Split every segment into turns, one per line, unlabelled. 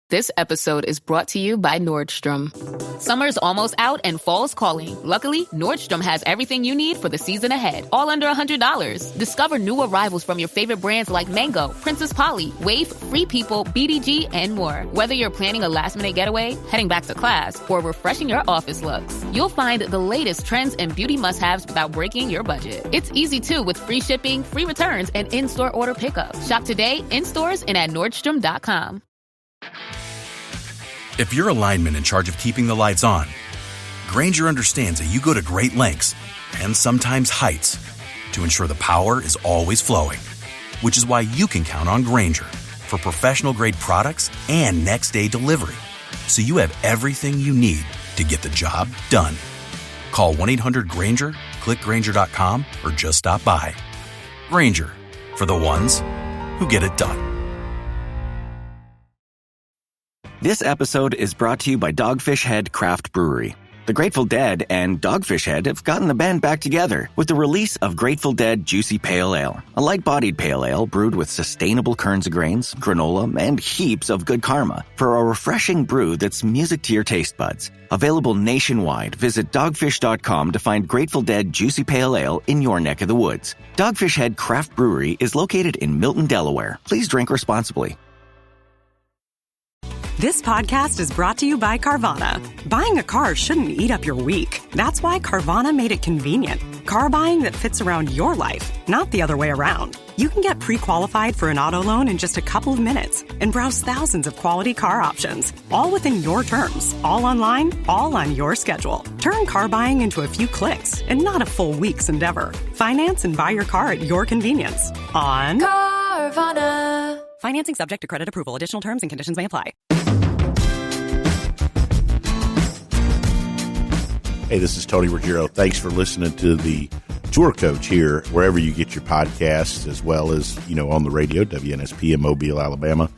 This episode is brought to you by Nordstrom. Summer's almost out and fall's calling. Luckily, Nordstrom has everything you need for the season ahead, all under $100. Discover new arrivals from your favorite brands like Mango, Princess Polly, Wave, Free People, BDG, and more. Whether you're planning a last-minute getaway, heading back to class, or refreshing your office looks, you'll find the latest trends and beauty must-haves without breaking your budget. It's easy, too, with free shipping, free returns, and in-store order pickup. Shop today, in stores, and at Nordstrom.com.
If you're a lineman in charge of keeping the lights on, Grainger understands that you go to great lengths, and sometimes heights, to ensure the power is always flowing. Which is why you can count on Grainger for professional-grade products and next-day delivery, so you have everything you need to get the job done. Call 1-800-GRAINGER, click Grainger.com, or just stop by. Grainger, for the ones who get it done.
This episode is brought to you by Dogfish Head Craft Brewery. The Grateful Dead and Dogfish Head have gotten the band back together with the release of Grateful Dead Juicy Pale Ale, a light-bodied pale ale brewed with sustainable kernels of grains, granola, and heaps of good karma for a refreshing brew that's music to your taste buds. Available nationwide, visit dogfish.com to find Grateful Dead Juicy Pale Ale in your neck of the woods. Dogfish Head Craft Brewery is located in Milton, Delaware. Please drink responsibly.
This podcast is brought to you by Carvana. Buying a car shouldn't eat up your week. That's why Carvana made it convenient. Car buying that fits around your life, not the other way around. You can get pre-qualified for an auto loan in just a couple of minutes and browse thousands of quality car options, all within your terms, all online, all on your schedule. Turn car buying into a few clicks and not a full week's endeavor. Finance and buy your car at your convenience on Carvana. Financing subject to credit approval. Additional terms and conditions may apply.
Hey, this is Tony Ruggiero. Thanks for listening to the Tour Coach here, wherever you get your podcasts, as well as, on the radio, WNSP in Mobile, Alabama.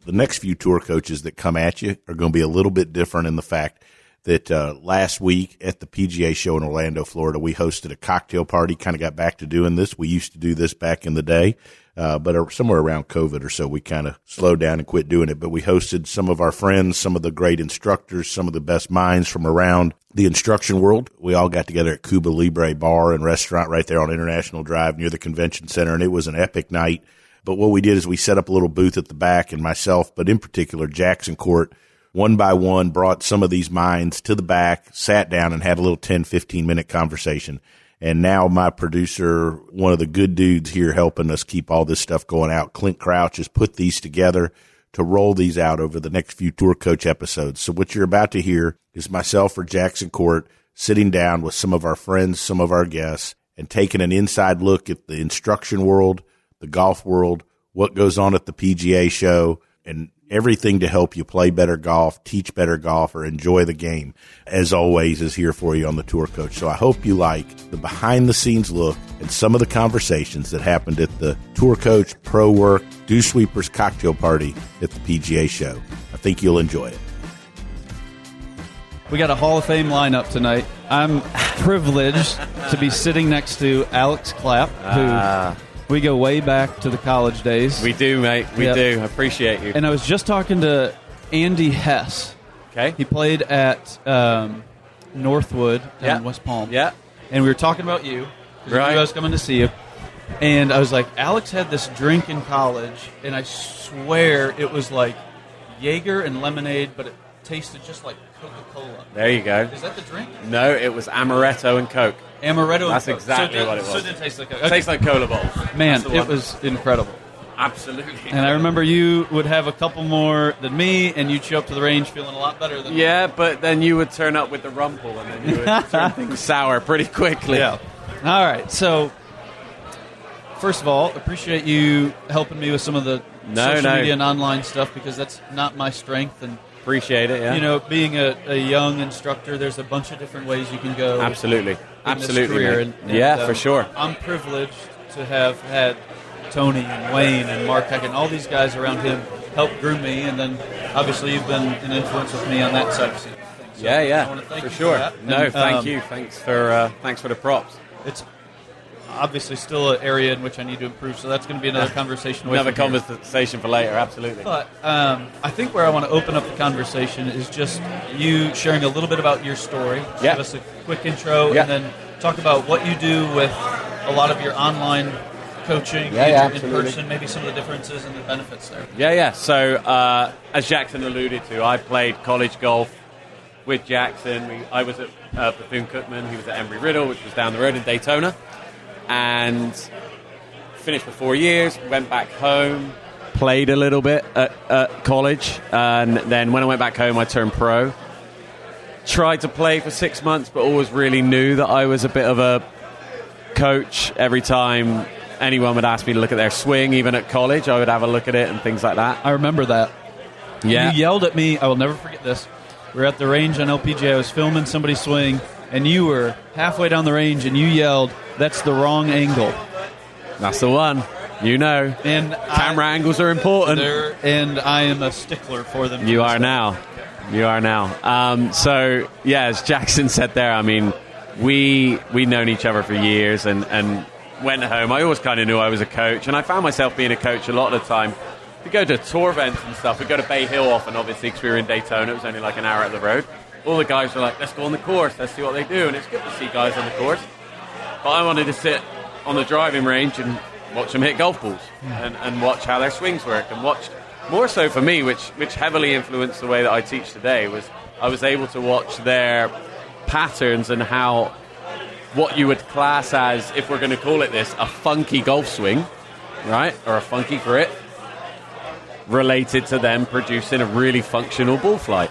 The next few Tour Coaches that come at you are going to be a little bit different in the fact that last week at the PGA show in Orlando, Florida, we hosted a cocktail party, kind of got back to doing this. We used to do this back in the day, but somewhere around COVID or so, we kind of slowed down and quit doing it. But we hosted some of our friends, some of the great instructors, some of the best minds from around the instruction world. We all got together at Cuba Libre Bar and Restaurant right there on International Drive near the convention center, and it was an epic night. But what we did is we set up a little booth at the back, and myself, but in particular Jackson Koert, one by one brought some of these minds to the back, sat down and had a little 10, 15-minute conversation. And now my producer, one of the good dudes here helping us keep all this stuff going out, Clint Crouch, has put these together to roll these out over the next few Tour Coach episodes. So what you're about to hear is myself or Jackson Koert sitting down with some of our friends, some of our guests, and taking an inside look at the instruction world, the golf world, what goes on at the PGA show, and everything to help you play better golf, teach better golf, or enjoy the game, as always, is here for you on the Tour Coach. So I hope you like the behind-the-scenes look and some of the conversations that happened at the Tour Coach Pro Work Dew Sweepers cocktail party at the PGA show. I think you'll enjoy it.
We got a Hall of Fame lineup tonight. I'm privileged to be sitting next to Alex Clapp, who we go way back to the college days.
We do, mate. We do. I appreciate you.
And I was just talking to Andy Hess.
Okay.
He played at Northwood down in West Palm.
Yeah.
And we were talking about you.
Right.
I was coming to see you. And I was like, Alex had this drink in college, and I swear it was like Jaeger and lemonade, but it tasted just like Coca-Cola.
There you go.
Is that the drink?
No, it was amaretto and Coke.
Amaretto
That's
and Coke.
exactly what it was.
So it didn't taste like Coke.
It tastes like cola balls.
Man, it was incredible.
Absolutely.
And I remember you would have a couple more than me, and you'd show up to the range feeling a lot better than me.
Yeah, but then you would turn up with the rumple, and then you would turn things sour pretty quickly.
Yeah. All right, so first of all, appreciate you helping me with some of the social media and online stuff, because that's not my strength. And
appreciate it, yeah.
Being a young instructor, there's a bunch of different ways you can go.
Absolutely.
Absolutely. Career. And,
for sure.
I'm privileged to have had Tony and Wayne and Mark Heck and all these guys around him help groom me, and then obviously you've been an influence with me on that side of things. So I want to thank you for that.
No, thank you. Thanks for the props.
obviously still an area in which I need to improve, so that's going to be another conversation.
Another conversation for later, absolutely.
But I think where I want to open up the conversation is just you sharing a little bit about your story. Just give us a quick intro, and then talk about what you do with a lot of your online coaching in person, maybe some of the differences and the benefits there.
Yeah. So, as Jackson alluded to, I played college golf with Jackson. I was at Bethune-Cookman. He was at Embry-Riddle, which was down the road in Daytona. And finished for 4 years, went back home, played a little bit at college. And then when I went back home, I turned pro. Tried to play for 6 months, but always really knew that I was a bit of a coach. Every time anyone would ask me to look at their swing, even at college, I would have a look at it and things like that.
I remember that.
Yeah.
You yelled at me. I will never forget this. We were at the range on LPGA. I was filming somebody's swing, and you were halfway down the range, and you yelled, "That's the wrong angle."
That's the one. You know.
And
camera angles are important.
And I am a stickler for them.
You are now. So, yeah, as Jackson said there, I mean, we've known each other for years and went home. I always kind of knew I was a coach, and I found myself being a coach a lot of the time. We go to tour events and stuff. We go to Bay Hill often, obviously, because we were in Daytona. It was only like an hour up the road. All the guys were like, let's go on the course. Let's see what they do. And it's good to see guys on the course. But I wanted to sit on the driving range and watch them hit golf balls and watch how their swings work. And watch, more so for me, which heavily influenced the way that I teach today, was I was able to watch their patterns and how what you would class as, if we're going to call it this, a funky golf swing, right? Or a funky grit, related to them producing a really functional ball flight.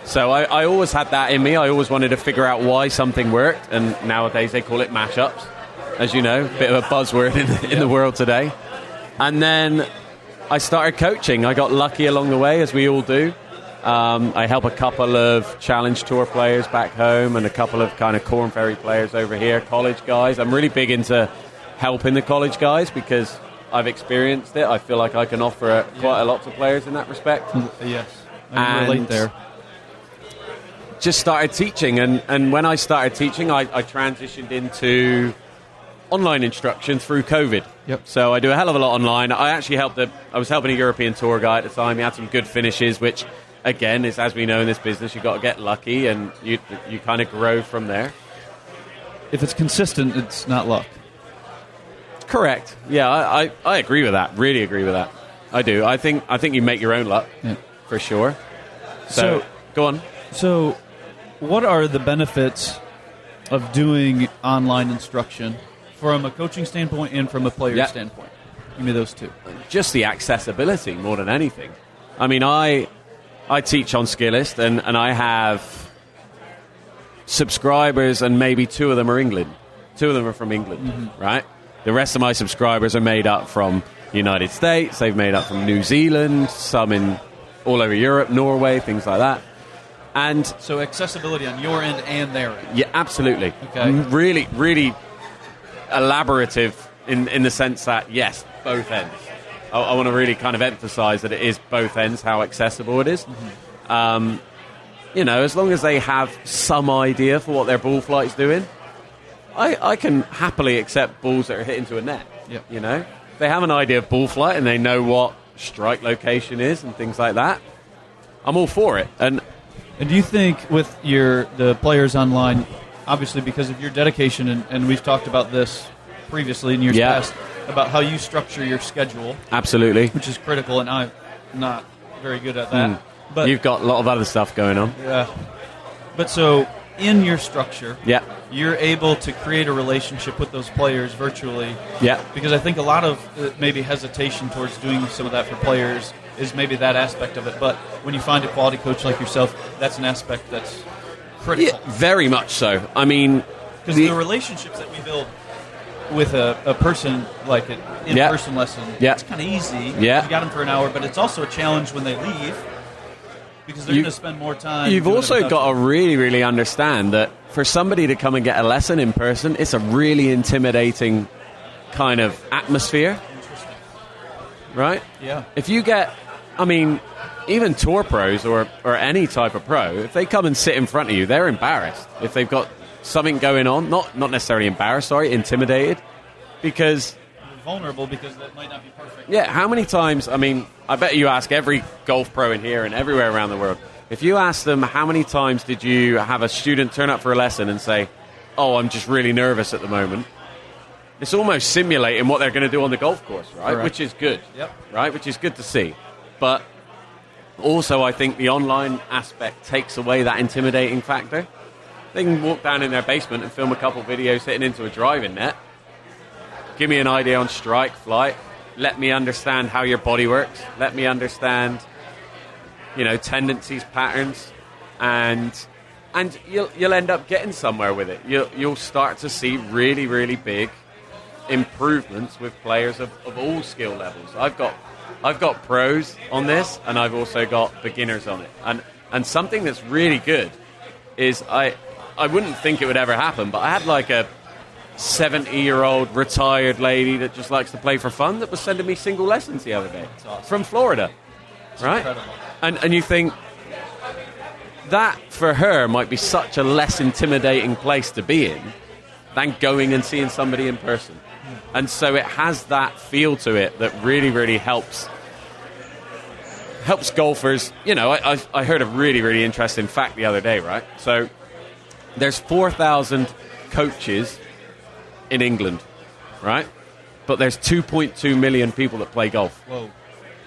So I always had that in me. I always wanted to figure out why something worked, and nowadays they call it mashups, as you know, bit of a buzzword in the world today. And then I started coaching. I got lucky along the way, as we all do. I help a couple of Challenge Tour players back home and a couple of kind of Corn Ferry players over here, college guys. I'm really big into helping the college guys because I've experienced it. I feel like I can offer quite a lot to players in that respect.
Yes, I can relate there.
Just started teaching, and when I started teaching, I transitioned into online instruction through COVID.
Yep.
So I do a hell of a lot online. I was helping a European tour guy at the time. He had some good finishes, which, again, is, as we know in this business, you've got to get lucky, and you kind of grow from there.
If it's consistent, it's not luck.
Correct. Yeah, I agree with that. Really agree with that. I do. I think you make your own luck, for sure. So go on.
So, what are the benefits of doing online instruction from a coaching standpoint and from a player standpoint? Give me those two.
Just the accessibility more than anything. I mean, I teach on Skillist, and I have subscribers, and maybe two of them are England. Two of them are from England, right? The rest of my subscribers are made up from the United States. They've made up from New Zealand, some in all over Europe, Norway, things like that. And
so accessibility on your end and their end.
Yeah, absolutely.
Okay.
Really, really elaborative in the sense that, yes, both ends. I want to really kind of emphasize that it is both ends, how accessible it is. As long as they have some idea for what their ball flight's doing, I can happily accept balls that are hit into a net.
Yep.
If they have an idea of ball flight and they know what strike location is and things like that, I'm all for it. And
do you think with the players online, obviously because of your dedication, and we've talked about this previously in years past, about how you structure your schedule.
Absolutely.
Which is critical, and I'm not very good at that.
But you've got a lot of other stuff going on.
Yeah. But so, in your structure,
you're
able to create a relationship with those players virtually.
Yeah.
Because I think a lot of maybe hesitation towards doing some of that for players is maybe that aspect of it. But when you find a quality coach like yourself, that's an aspect that's critical.
Yeah, very much so. I mean,
because the relationships that we build with a person, like an in-person lesson, it's kind of easy.
Yeah.
You got them for an hour, but it's also a challenge when they leave because they're going to spend more time.
You've also got to really, really understand that for somebody to come and get a lesson in person, it's a really intimidating kind of atmosphere.
Interesting.
Right?
Yeah.
If you get, even tour pros or any type of pro, if they come and sit in front of you, they're embarrassed. If they've got something going on, not necessarily embarrassed, intimidated. because
you're vulnerable because that might not be perfect.
Yeah, how many times, I mean, I bet you ask every golf pro in here and everywhere around the world, if you ask them how many times did you have a student turn up for a lesson and say, oh, I'm just really nervous at the moment, it's almost simulating what they're going to do on the golf course, right?
Correct.
Which is good,
Yep.
right? Which is good to see. But also, I think the online aspect takes away that intimidating factor. They can walk down in their basement and film a couple videos hitting into a driving net. Give me an idea on strike, flight. Let me understand how your body works. Let me understand, tendencies, patterns, and you'll end up getting somewhere with it. You'll start to see really, really big improvements with players of all skill levels. I've got pros on this, and I've also got beginners on it. And something that's really good is I wouldn't think it would ever happen, but I had like a 70-year-old retired lady that just likes to play for fun that was sending me single lessons the other day from Florida.
It's
right?
Incredible.
And you think that for her might be such a less intimidating place to be in than going and seeing somebody in person. And so it has that feel to it that really, really helps golfers. I heard a really, really interesting fact the other day, right? So there's 4,000 coaches in England, right? But there's 2.2 million people that play golf.
Whoa.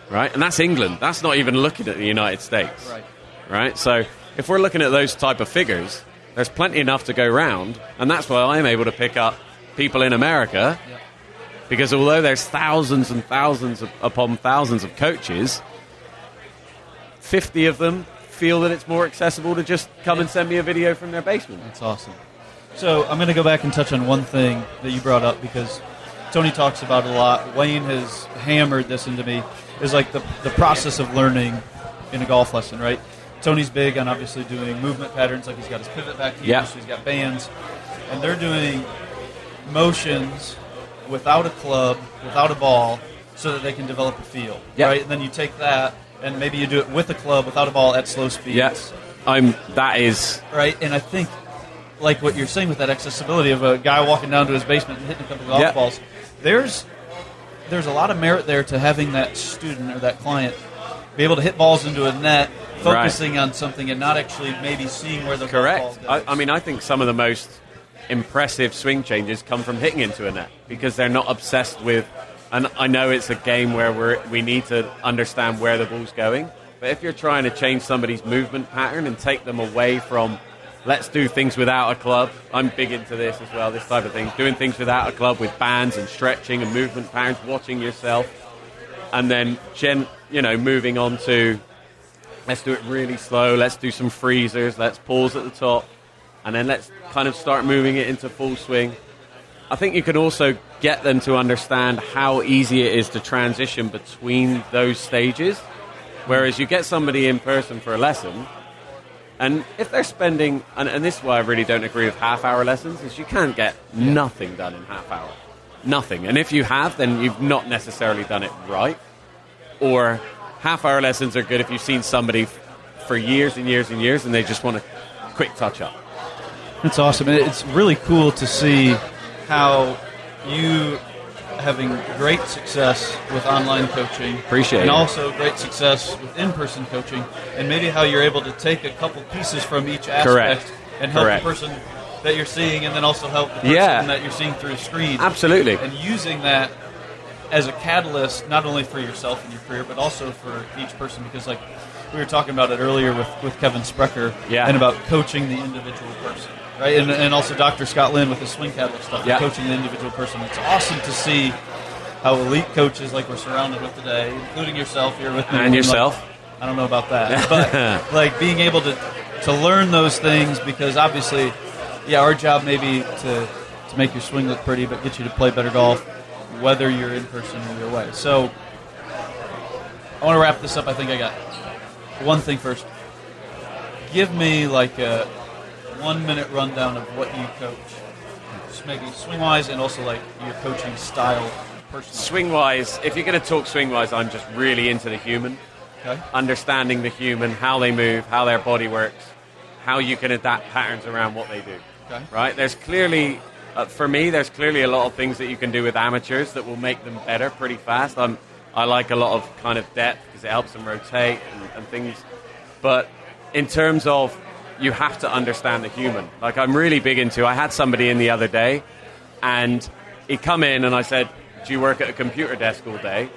Right? And that's England. That's not even looking at the United States.
Right.
Right? So if we're looking at those type of figures, there's plenty enough to go round, and that's why I'm able to pick up people in America, because although there's thousands and thousands upon thousands of coaches, 50 of them feel that it's more accessible to just come and send me a video from their basement.
That's awesome. So I'm going to go back and touch on one thing that you brought up, because Tony talks about it a lot. Wayne has hammered this into me, is like the process of learning in a golf lesson, right? Tony's big on obviously doing movement patterns, like he's got his pivot back here, so he's got bands, and they're doing motions without a club, without a ball, so that they can develop a feel, right? And then you take that, and maybe you do it with a club, without a ball, at slow speeds.
Yes, that is...
Right, and I think, like what you're saying with that accessibility of a guy walking down to his basement and hitting a couple of golf balls, there's a lot of merit there to having that student or that client be able to hit balls into a net, focusing on something and not actually maybe seeing where the ball goes.
I think some of the most impressive swing changes come from hitting into a net, because they're not obsessed with, and I know it's a game where we need to understand where the ball's going, but if you're trying to change somebody's movement pattern and take them away from, let's do things without a club. I'm big into this as well, this type of thing. Doing things without a club with bands and stretching and movement patterns, watching yourself, and then moving on to, let's do it really slow, let's do some freezers, let's pause at the top, and then let's kind of start moving it into full swing. I think you can also get them to understand how easy it is to transition between those stages, whereas you get somebody in person for a lesson, and if they're spending, and this is why I really don't agree with half-hour lessons, is you can't get nothing done in half hour. Nothing. And if you have, then you've not necessarily done it right. Or half-hour lessons are good if you've seen somebody for years and years and years and they just want a quick touch-up.
That's awesome. It's really cool to see how you having great success with online coaching.
Appreciate it.
And also great success with in-person coaching, and maybe how you're able to take a couple pieces from each aspect and help the person that you're seeing, and then also help the person that you're seeing through a screen.
Absolutely.
And using that as a catalyst, not only for yourself and your career, but also for each person, because like we were talking about it earlier with Kevin Sprecher, and about coaching the individual person. Right, and also Dr. Scott Lynn with his swing catalyst stuff, coaching the individual person. It's awesome to see how elite coaches like we're surrounded with today, including yourself here with me.
And yourself.
Like, I don't know about that, but like being able to learn those things, because obviously, our job may be to make your swing look pretty, but get you to play better golf, whether you're in person or you're away. So I want to wrap this up. I think I got one thing first. Give me like a 1-minute rundown of what you coach, just maybe swing-wise, and also like your coaching style personally.
Swing-wise, if you're going to talk swing-wise, I'm just really into the human, understanding the human, how they move, how their body works, how you can adapt patterns around what they do. Right? There's clearly For me, there's clearly a lot of things that you can do with amateurs that will make them better pretty fast. I like a lot of kind of depth because it helps them rotate and things. But in terms of, you have to understand the human. Like, I'm really big into, I had somebody in the other day, and he'd come in and I said, do you work at a computer desk all day?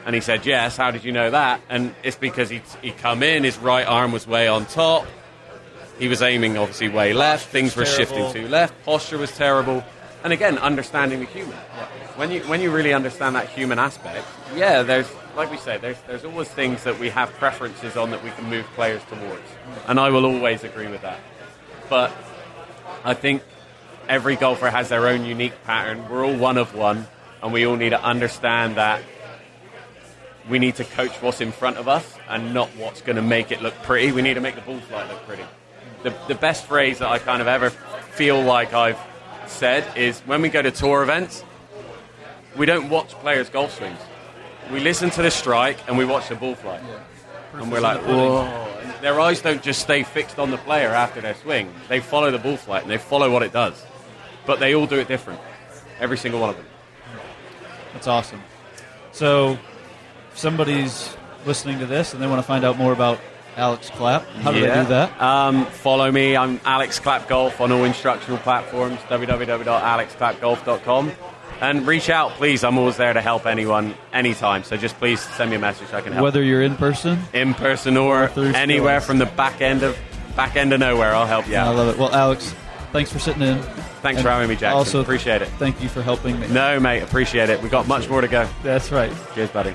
And he said, yes. How did you know that? And it's because he'd come in, his right arm was way on top. He was aiming, obviously, way left. Things were shifting to left. Posture was terrible. And again, understanding the human. When you really understand that human aspect, there's, like we say, there's always things that we have preferences on that we can move players towards. And I will always agree with that. But I think every golfer has their own unique pattern. We're all one of one, and we all need to understand that we need to coach what's in front of us and not what's going to make it look pretty. We need to make the ball flight look pretty. The best phrase that I kind of ever feel like I've said is, when we go to tour events, we don't watch players' golf swings. We listen to the strike and we watch the ball flight. Yeah. And we're like, whoa. And their eyes don't just stay fixed on the player after their swing. They follow the ball flight and they follow what it does. But they all do it different. Every single one of them.
That's awesome. So, if somebody's listening to this and they want to find out more about Alex Clapp, how do they do that?
Follow me. I'm Alex Clapp Golf on all instructional platforms, www.alexclappgolf.com. And reach out, please. I'm always there to help anyone, anytime. So just please send me a message. I can help.
Whether you're in person
or anywhere from the back end of nowhere, I'll help you out.
I love it. Well, Alex, thanks for sitting in.
Thanks for having me, Jackson.
Also,
appreciate it.
Thank you for helping me.
No, mate, appreciate it. We've got much more to go.
That's right.
Cheers, buddy.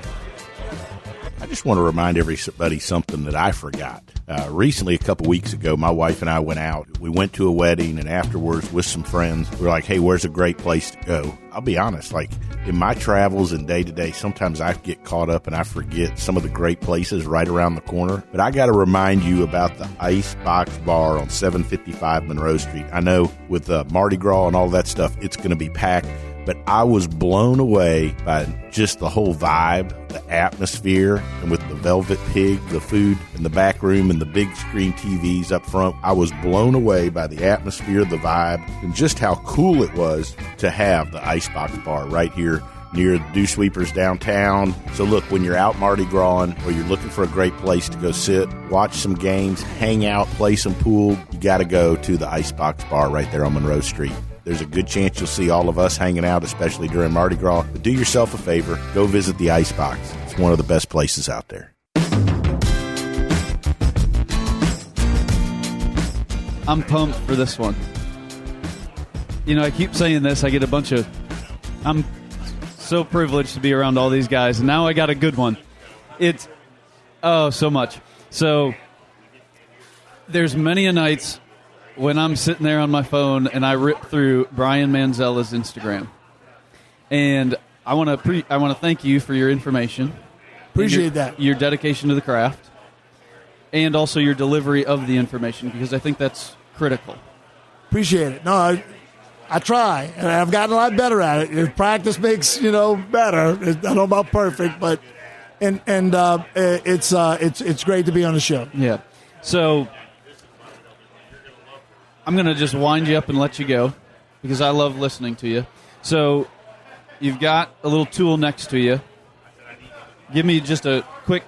I just want to remind everybody something that I forgot. Recently, a couple weeks ago, my wife and I went out. We went to a wedding, and afterwards with some friends, we were like, hey, where's a great place to go? I'll be honest, like, in my travels and day-to-day, sometimes I get caught up and I forget some of the great places right around the corner. But I got to remind you about the Icebox Bar on 755 Monroe Street. I know with Mardi Gras and all that stuff, it's going to be packed. But I was blown away by just the whole vibe, the atmosphere, and with the Velvet Pig, the food in the back room, and the big screen TVs up front. I was blown away by the atmosphere, the vibe, and just how cool it was to have the Icebox Bar right here near the Dew Sweepers downtown. So look, when you're out Mardi Gras or you're looking for a great place to go sit, watch some games, hang out, play some pool, you got to go to the Icebox Bar right there on Monroe Street. There's a good chance you'll see all of us hanging out, especially during Mardi Gras. But do yourself a favor, go visit the Icebox. It's one of the best places out there.
I'm pumped for this one. You know, I keep saying this. I get a bunch of... I'm so privileged to be around all these guys, and now I got a good one. It's... Oh, so much. So, there's many a nights when I'm sitting there on my phone and I rip through Brian Manzella's Instagram. And I want to thank you for your information.
Appreciate that.
Your dedication to the craft. And also your delivery of the information, because I think that's critical.
Appreciate it. No, I try, and I've gotten a lot better at it. If practice makes, better. I don't know about perfect, but it's great to be on the show.
Yeah. So I'm going to just wind you up and let you go, because I love listening to you. So you've got a little tool next to you. Give me just a quick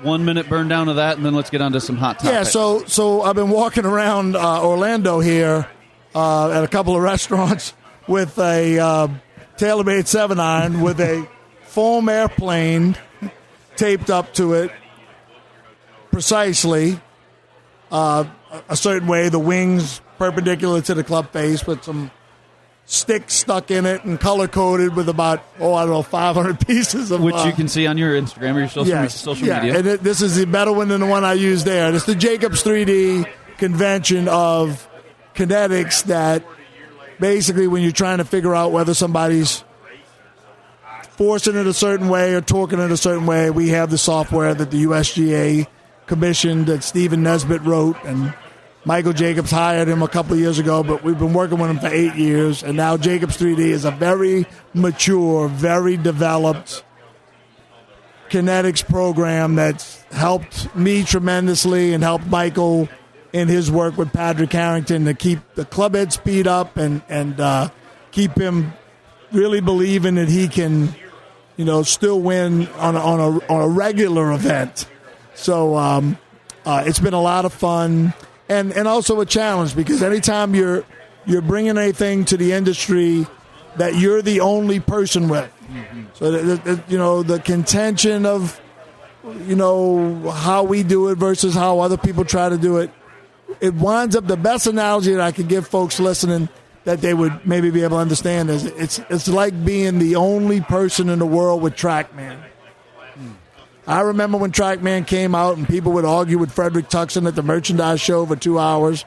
1 minute burn down of that, and then let's get on to some hot topics.
Yeah, so I've been walking around Orlando here at a couple of restaurants with a TaylorMade 7-iron with a foam airplane taped up to it precisely a certain way, the wings perpendicular to the club face with some sticks stuck in it and color-coded with about, 500 pieces of...
Which you can see on your Instagram or your social media.
And this is the better one than the one I used there. It's the Jacobs 3D convention of kinetics that basically when you're trying to figure out whether somebody's forcing it a certain way or torquing it a certain way, we have the software that the USGA commissioned that Stephen Nesbitt wrote, and Michael Jacobs hired him a couple of years ago, but we've been working with him for 8 years, and now Jacobs 3D is a very mature, very developed kinetics program that's helped me tremendously and helped Michael in his work with Patrick Harrington to keep the clubhead speed up and keep him really believing that he can, still win on a regular event. So it's been a lot of fun and also a challenge, because anytime you're bringing anything to the industry that you're the only person with, so the contention of how we do it versus how other people try to do it, it winds up, the best analogy that I could give folks listening that they would maybe be able to understand is it's like being the only person in the world with TrackMan. I remember when TrackMan came out and people would argue with Frederick Tuxton at the merchandise show for 2 hours.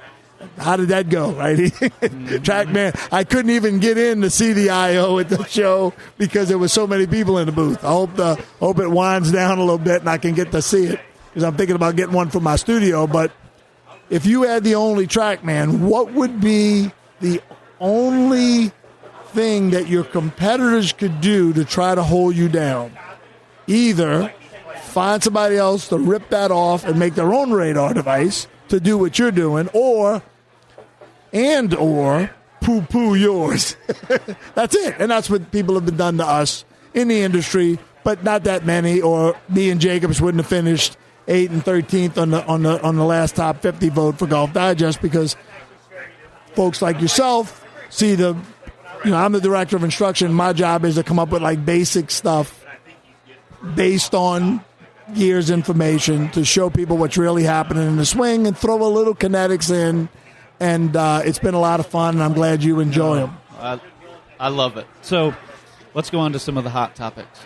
How did that go, right? TrackMan, I couldn't even get in to see the I.O. at the show because there was so many people in the booth. I hope it winds down a little bit and I can get to see it, because I'm thinking about getting one for my studio. But if you had the only TrackMan, what would be the only thing that your competitors could do to try to hold you down? Either find somebody else to rip that off and make their own radar device to do what you're doing, or poo-poo yours. That's it. And that's what people have been done to us in the industry, but not that many, or me and Jacobs wouldn't have finished 8th and 13th on the last top 50 vote for Golf Digest, because folks like yourself see I'm the director of instruction. My job is to come up with like basic stuff based on years information to show people what's really happening in the swing and throw a little kinetics in. And it's been a lot of fun, and I'm glad you enjoy them.
I love it. So let's go on to some of the hot topics.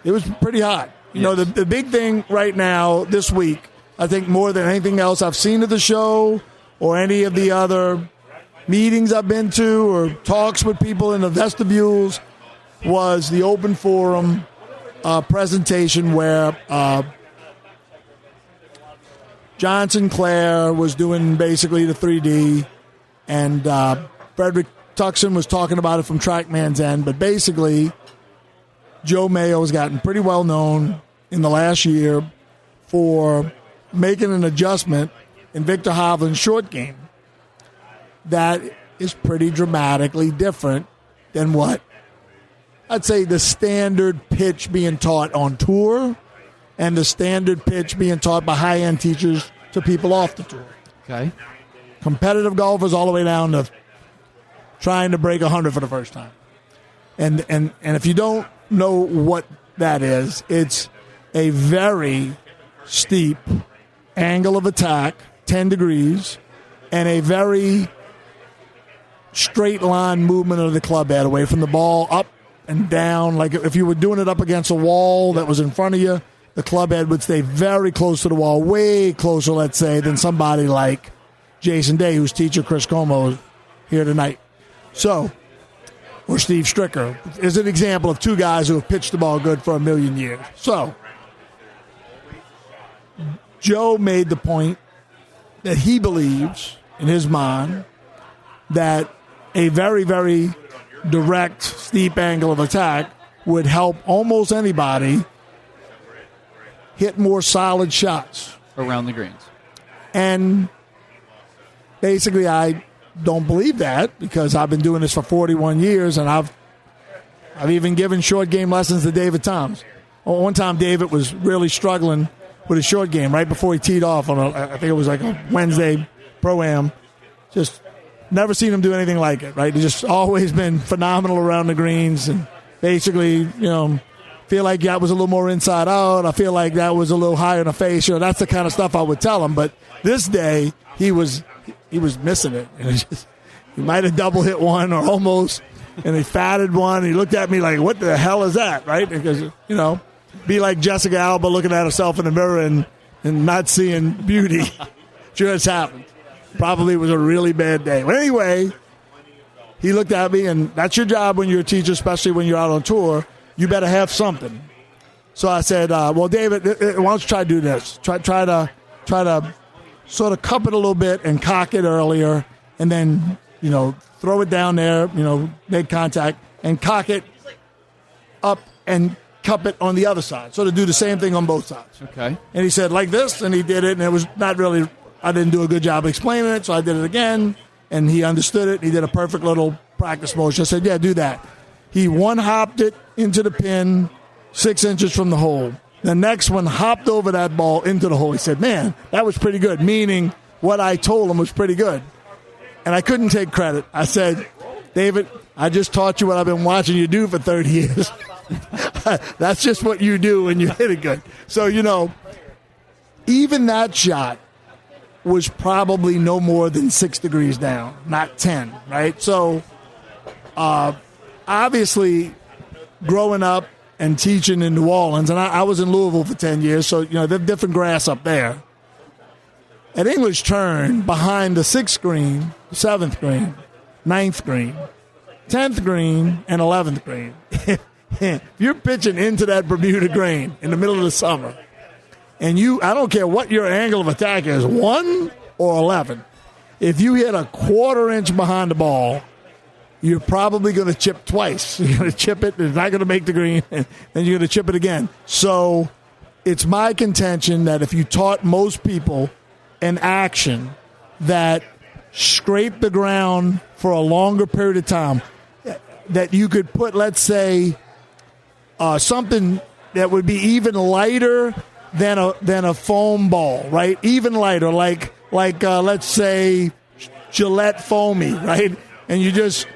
It was pretty hot.
Yes.
The big thing right now this week, I think more than anything else I've seen at the show or any of the other meetings I've been to or talks with people in the vestibules, was the open forum presentation where John Sinclair was doing basically the 3D, and Frederick Tuxton was talking about it from TrackMan's end. But basically, Joe Mayo has gotten pretty well known in the last year for making an adjustment in Victor Hovland's short game that is pretty dramatically different than what I'd say the standard pitch being taught on tour and the standard pitch being taught by high-end teachers to people off the tour.
Okay.
Competitive golfers all the way down to trying to break 100 for the first time. And if you don't know what that is, it's a very steep angle of attack, 10 degrees, and a very straight line movement of the club head away from the ball, up and down. Like if you were doing it up against a wall that was in front of you, the club head would stay very close to the wall, way closer, let's say, than somebody like Jason Day, whose teacher Chris Como is here tonight. So, or Steve Stricker, is an example of two guys who have pitched the ball good for a million years. So, Joe made the point that he believes, in his mind, that a very, very direct, steep angle of attack would help almost anybody hit more solid shots
around the greens.
And basically, I don't believe that, because I've been doing this for 41 years, and I've even given short game lessons to David Toms. One time, David was really struggling with his short game right before he teed off on I think it was like a Wednesday Pro-Am. Just never seen him do anything like it, right? He's just always been phenomenal around the greens, and basically, feel like that was a little more inside out. I feel like that was a little higher in the face. That's the kind of stuff I would tell him. But this day, he was missing it. He might have double hit one or almost, and he fatted one. He looked at me like, what the hell is that, right? Because, be like Jessica Alba looking at herself in the mirror and not seeing beauty. Just happened. Probably was a really bad day. But anyway, he looked at me, and that's your job when you're a teacher, especially when you're out on tour. You better have something. So I said, well, David, why don't you try to do this? Try to sort of cup it a little bit and cock it earlier, and then, throw it down there, make contact, and cock it up and cup it on the other side. So to do the same thing on both sides.
Okay.
And he said, like this, and he did it, and it was not really, I didn't do a good job explaining it, so I did it again, and he understood it. He did a perfect little practice motion. I said, yeah, do that. He one-hopped it into the pin 6 inches from the hole. The next one hopped over that ball into the hole. He said, man, that was pretty good, meaning what I told him was pretty good. And I couldn't take credit. I said, David, I just taught you what I've been watching you do for 30 years. That's just what you do when you hit it good. So, even that shot was probably no more than 6 degrees down, not 10, right? So, obviously, growing up and teaching in New Orleans, and I was in Louisville for 10 years, so, there's different grass up there. At English Turn, behind the 6th green, 7th green, 9th green, 10th green, and 11th green, if you're pitching into that Bermuda green in the middle of the summer, and I don't care what your angle of attack is, 1 or 11, if you hit a 1/4 inch behind the ball, you're probably going to chip twice. You're going to chip it, it's not going to make the green, and then you're going to chip it again. So it's my contention that if you taught most people an action that scrape the ground for a longer period of time, that you could put, let's say, something that would be even lighter than a foam ball, right? Even lighter, like let's say Gillette Foamy, right? And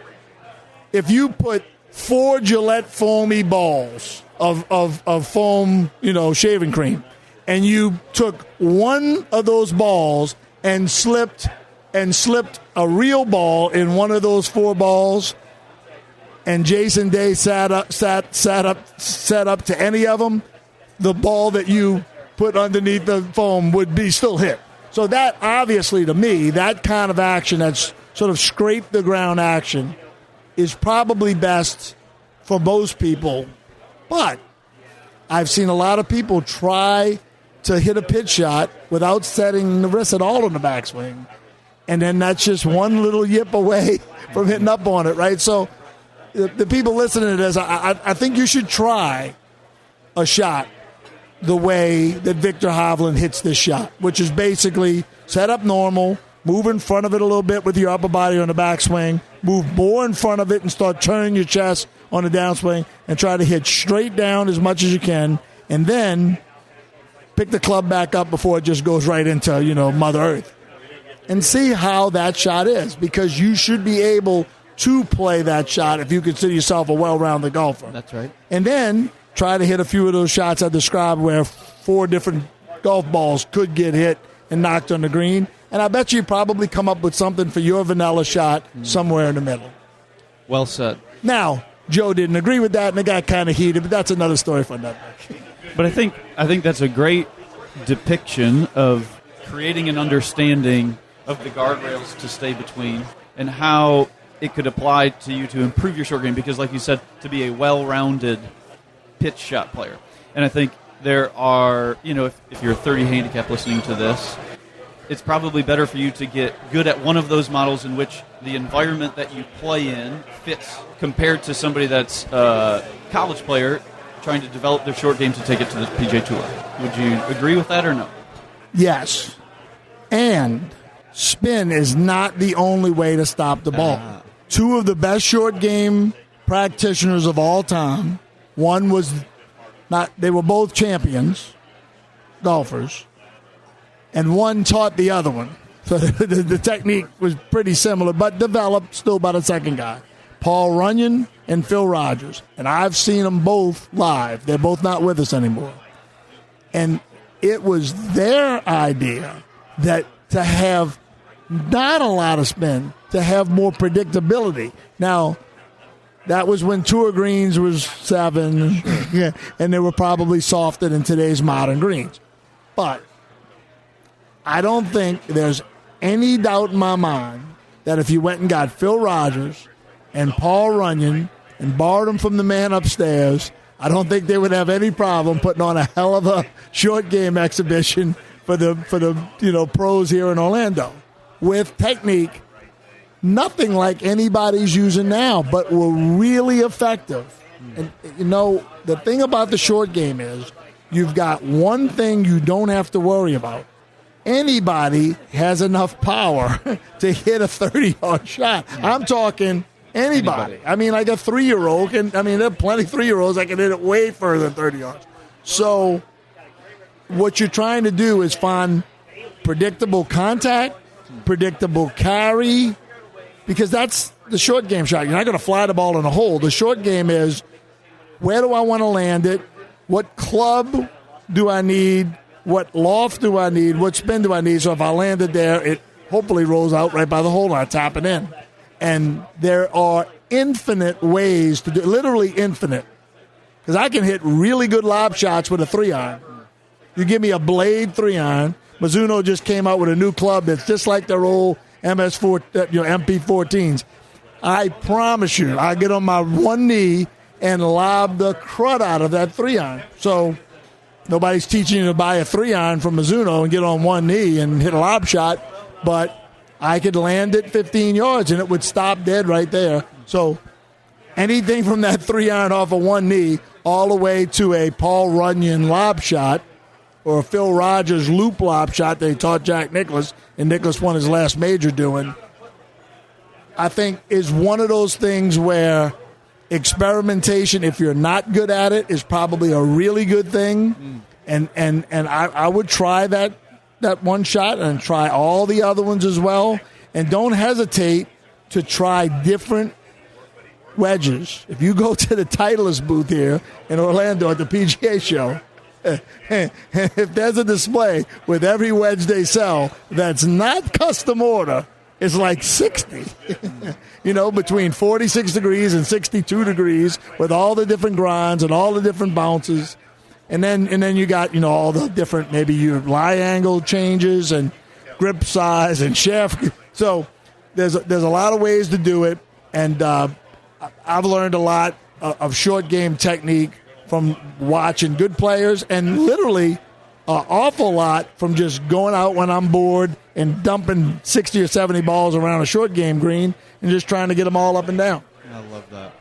if you put 4 Gillette Foamy balls of foam, shaving cream, and you took one of those balls and slipped a real ball in one of those 4 balls, and Jason Day sat up to any of them, the ball that you put underneath the foam would be still hit. So that, obviously, to me, that kind of action, that's sort of scrape the ground action, is probably best for most people. But I've seen a lot of people try to hit a pitch shot without setting the wrist at all on the backswing, and then that's just one little yip away from hitting up on it, right? So the people listening to this, I think you should try a shot the way that Victor Hovland hits this shot, which is basically set up normal, move in front of it a little bit with your upper body on the backswing, move more in front of it and start turning your chest on the downswing, and try to hit straight down as much as you can, and then pick the club back up before it just goes right into, Mother Earth. And see how that shot is, because you should be able to play that shot if you consider yourself a well-rounded golfer.
That's right.
And then try to hit a few of those shots I described where 4 different golf balls could get hit and knocked on the green. And I bet you probably come up with something for your vanilla shot somewhere in the middle.
Well said.
Now, Joe didn't agree with that, and it got kind of heated, but that's another story for another day.
But I think that's a great depiction of creating an understanding of the guardrails to stay between and how it could apply to you to improve your short game, because, like you said, to be a well-rounded pitch shot player. And I think there are, if you're a 30 handicap listening to this, it's probably better for you to get good at one of those models in which the environment that you play in fits, compared to somebody that's a college player trying to develop their short game to take it to the PGA Tour. Would you agree with that or no?
Yes. And spin is not the only way to stop the ball. 2 of the best short game practitioners of all time, one was not, they were both champions, golfers, and one taught the other one. So the technique was pretty similar, but developed still by the second guy. Paul Runyon and Phil Rogers. And I've seen them both live. They're both not with us anymore. And it was their idea that to have not a lot of spin, to have more predictability. Now, that was when tour greens was 7, and they were probably softer than today's modern greens. But I don't think there's any doubt in my mind that if you went and got Phil Rogers and Paul Runyon and borrowed them from the man upstairs, I don't think they would have any problem putting on a hell of a short game exhibition for the pros here in Orlando with technique, nothing like anybody's using now, but were really effective And, the thing about the short game is you've got one thing you don't have to worry about. Anybody has enough power to hit a 30-yard shot. I'm talking anybody. I mean, like a 3-year-old there are plenty of 3-year-olds that can hit it way further than 30 yards. So what you're trying to do is find predictable contact, predictable carry, because that's the short game shot. You're not going to fly the ball in a hole. The short game is, where do I want to land it? What club do I need? What loft do I need? What spin do I need? So if I land it there, it hopefully rolls out right by the hole and I tap it in. And there are infinite ways to do it, literally infinite. Because I can hit really good lob shots with a 3-iron. You give me a blade 3-iron. Mizuno just came out with a new club that's just like their old MP14s. I promise you, I get on my one knee and lob the crud out of that 3-iron. So nobody's teaching you to buy a 3-iron from Mizuno and get on one knee and hit a lob shot, but I could land it 15 yards and it would stop dead right there. So anything from that 3-iron off of one knee all the way to a Paul Runyon lob shot or a Phil Rogers loop lob shot they taught Jack Nicklaus, and Nicklaus won his last major doing, I think is one of those things where experimentation, if you're not good at it, is probably a really good thing. And I would try that one shot and try all the other ones as well. And don't hesitate to try different wedges. If you go to the Titleist booth here in Orlando at the PGA show, if there's a display with every wedge they sell that's not custom order, it's like 60, between 46 degrees and 62 degrees with all the different grinds and all the different bounces. And then you got, all the different, maybe your lie angle changes and grip size and shaft. So there's a lot of ways to do it. And I've learned a lot of short game technique from watching good players, and literally an awful lot from just going out when I'm bored and dumping 60 or 70 balls around a short game green and just trying to get them all up and down.
I love that.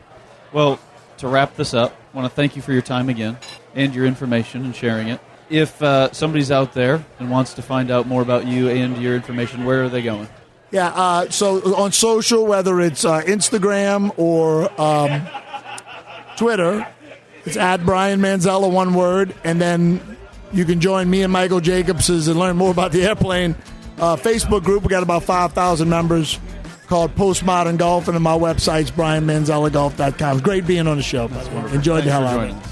Well, to wrap this up, I want to thank you for your time again and your information and sharing it. If somebody's out there and wants to find out more about you and your information, where are they going?
Yeah, so on social, whether it's Instagram or Twitter, it's at Brian Manzella, one word, and then you can join me and Michael Jacobs and learn more about the airplane Facebook group. We got about 5,000 members called Postmodern Golf, and on my website's brianmanzellagolf.com. It's great being on the show. Enjoyed the hell out of it.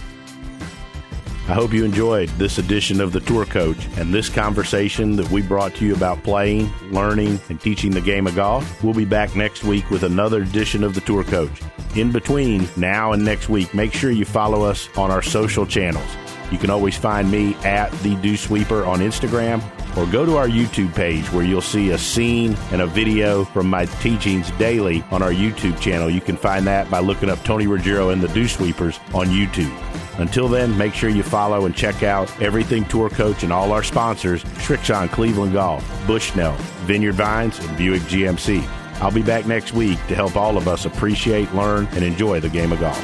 I hope you enjoyed this edition of The Tour Coach and this conversation that we brought to you about playing, learning, and teaching the game of golf. We'll be back next week with another edition of The Tour Coach. In between now and next week, make sure you follow us on our social channels. You can always find me at The Dew Sweeper on Instagram, or go to our YouTube page where you'll see a scene and a video from my teachings daily on our YouTube channel. You can find that by looking up Tony Ruggiero and the Dew Sweepers on YouTube. Until then, make sure you follow and check out Everything Tour Coach and all our sponsors, Srixon Cleveland Golf, Bushnell, Vineyard Vines, and Buick GMC. I'll be back next week to help all of us appreciate, learn, and enjoy the game of golf.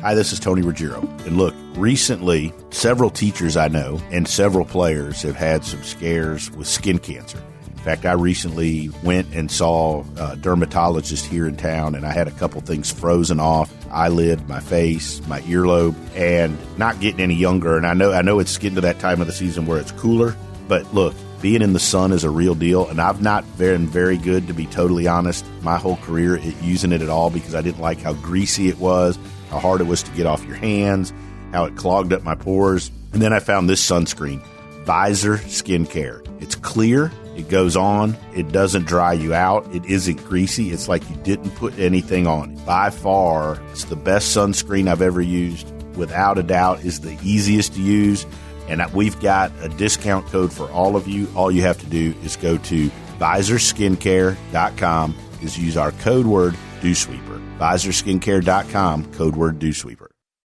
Hi, this is Tony Ruggiero. And look, recently, several teachers I know and several players have had some scares with skin cancer. In fact, I recently went and saw a dermatologist here in town, and I had a couple things frozen off, eyelid, my face, my earlobe, and not getting any younger. And I know it's getting to that time of the season where it's cooler, but look, being in the sun is a real deal, and I've not been very good, to be totally honest, my whole career at using it at all, because I didn't like how greasy it was, how hard it was to get off your hands, how it clogged up my pores. And then I found this sunscreen, Visor Skin Care. It's clear, it goes on, it doesn't dry you out, it isn't greasy, it's like you didn't put anything on it. By far, it's the best sunscreen I've ever used. Without a doubt, is the easiest to use. And we've got a discount code for all of you. All you have to do is go to visorskincare.com, is use our code word DewSweeper. visorskincare.com, code word DewSweeper.